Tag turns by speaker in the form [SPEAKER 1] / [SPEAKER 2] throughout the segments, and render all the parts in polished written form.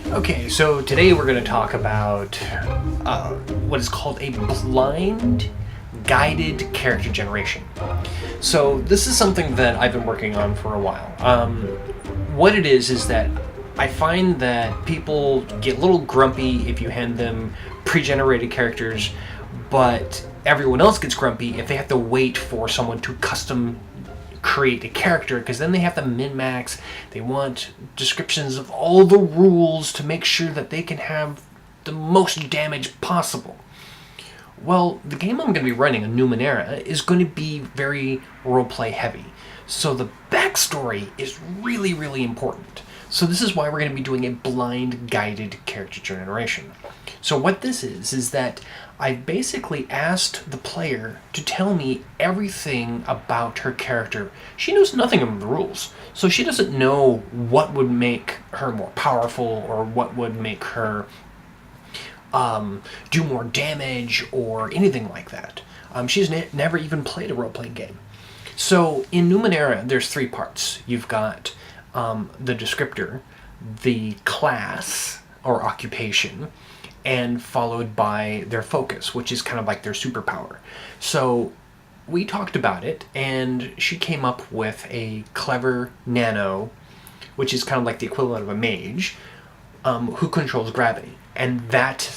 [SPEAKER 1] Okay, so today we're going to talk about what is called a blind guided character generation. So this is something that I've been working on for a while. What it is that I find that people get a little grumpy if you hand them pre-generated characters, but everyone else gets grumpy if they have to wait for someone to custom create a character, because then they have to min-max. They want descriptions of all the rules to make sure that they can have the most damage possible. Well, the game I'm going to be running, a Numenera, is going to be very roleplay heavy. So the backstory is really, really important. So this is why we're going to be doing a blind guided character generation. So what this is that I basically asked the player to tell me everything about her character. She knows nothing of the rules, so she doesn't know what would make her more powerful or what would make her do more damage or anything like that. She's never even played a role-playing game. So in Numenera, there's three parts. You've got the descriptor, the class or occupation, and followed by their focus, which is kind of like their superpower. So we talked about it, and she came up with a clever nano, which is kind of like the equivalent of a mage, who controls gravity. And that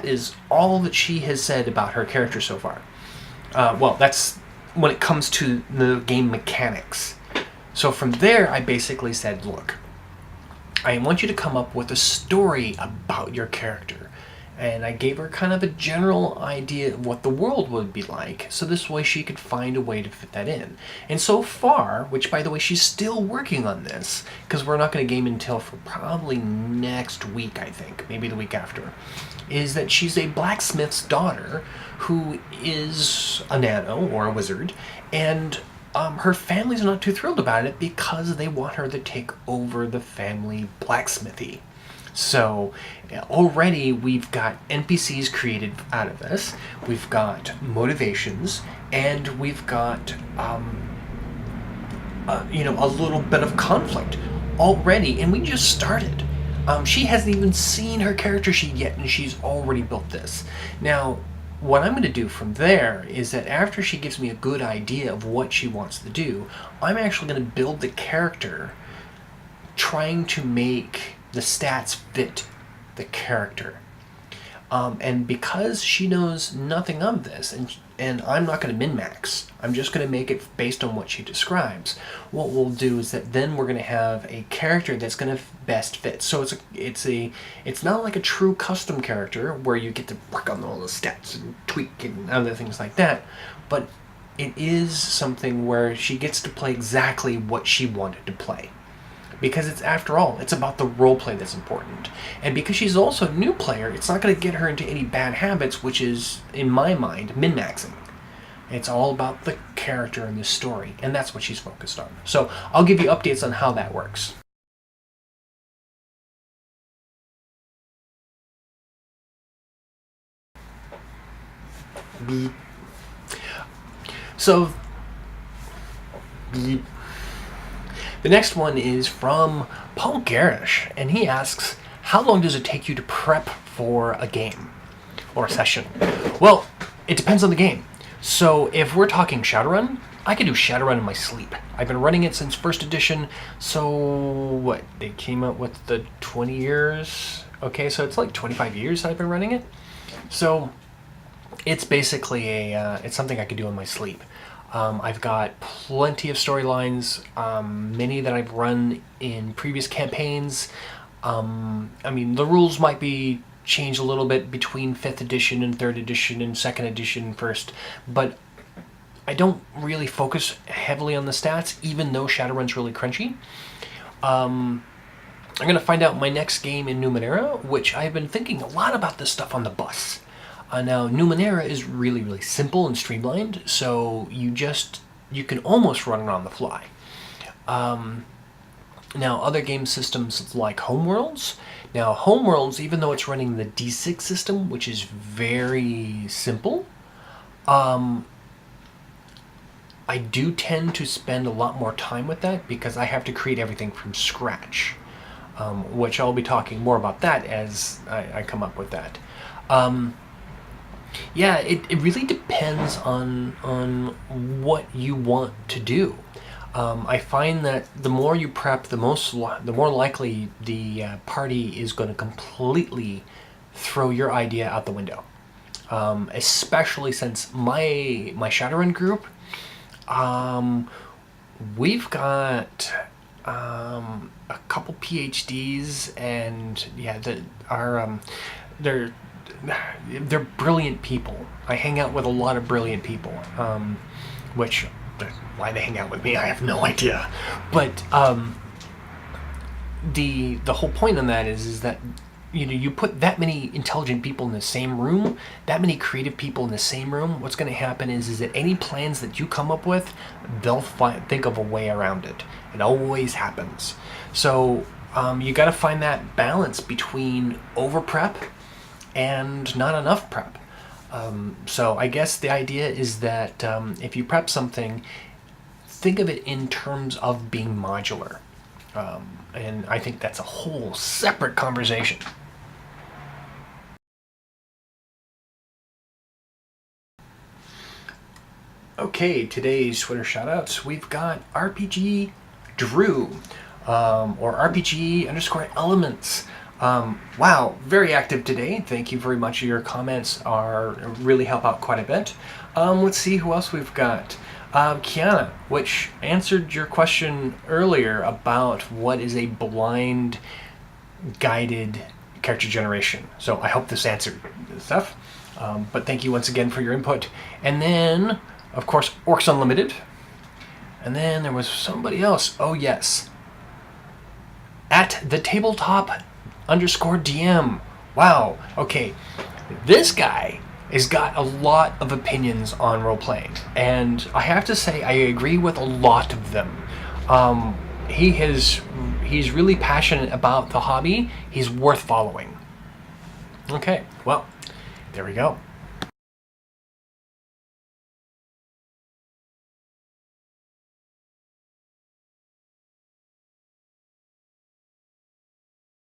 [SPEAKER 1] is all that she has said about her character so far. Well, that's when it comes to the game mechanics. So from there, I basically said, look, I want you to come up with a story about your character. And I gave her kind of a general idea of what the world would be like, so this way she could find a way to fit that in. And so far, which by the way, she's still working on this, because we're not going to game until for probably next week, I think, maybe the week after, is that she's a blacksmith's daughter who is a nano, or a wizard, and her family's not too thrilled about it because they want her to take over the family blacksmithy. So already we've got NPCs created out of this, we've got motivations, and we've got a little bit of conflict already, and we just started. She hasn't even seen her character sheet yet, and she's already built this. Now, what I'm going to do from there is that after she gives me a good idea of what she wants to do, I'm actually going to build the character, trying to make the stats fit the character. And because she knows nothing of this, and I'm not going to min-max, I'm just going to make it based on what she describes, what we'll do is that then we're going to have a character that's going to best fit. So it's not like a true custom character where you get to work on all the stats and tweak and other things like that, but it is something where she gets to play exactly what she wanted to play. Because it's, after all, it's about the roleplay that's important. And because she's also a new player, it's not going to get her into any bad habits, which is, in my mind, min-maxing. It's all about the character and the story, and that's what she's focused on. So I'll give you updates on how that works. Beep. So, beep. The next one is from Paul Garish, and he asks, how long does it take you to prep for a game or a session? Well, it depends on the game. So if we're talking Shadowrun, I can do Shadowrun in my sleep. I've been running it since first edition, so what? They came out with the 20 years? Okay, so it's like 25 years I've been running it. So it's basically it's something I could do in my sleep. I've got plenty of storylines, many that I've run in previous campaigns. I mean, the rules might be changed a little bit between 5th edition and 3rd edition and 2nd edition and 1st, but I don't really focus heavily on the stats, even though Shadowrun's really crunchy. I'm going to find out my next game in Numenera, which I've been thinking a lot about this stuff on the bus. Now, Numenera is really, really simple and streamlined, so you can almost run it on the fly. Now, other game systems like Homeworlds. Now, Homeworlds, even though it's running the D6 system, which is very simple, I do tend to spend a lot more time with that because I have to create everything from scratch. which I'll be talking more about that as I come up with that. Yeah, it really depends on what you want to do. I find that the more you prep, the more likely the party is going to completely throw your idea out the window. Especially since my Shadowrun group, we've got a couple PhDs, and yeah, they're brilliant people. I hang out with a lot of brilliant people, which why they hang out with me, I have no idea. But the whole point on that is that you put that many intelligent people in the same room, that many creative people in the same room, what's going to happen is that any plans that you come up with, they'll think of a way around it. It always happens. So you got to find that balance between over prep and not enough prep. So I guess the idea is that if you prep something, think of it in terms of being modular. And I think that's a whole separate conversation. Okay, today's Twitter shoutouts. We've got RPG Drew, or RPG_elements. Wow, very active today. Thank you very much. Your comments really help out quite a bit. Let's see who else we've got. Kiana, which answered your question earlier about what is a blind guided character generation. So I hope this answered the stuff. But thank you once again for your input. And then, of course, Orcs Unlimited. And then there was somebody else. Oh, yes. At the tabletop_DM. Wow. Okay. This guy has got a lot of opinions on role-playing. And I have to say, I agree with a lot of them. He's really passionate about the hobby. He's worth following. Okay. Well, there we go.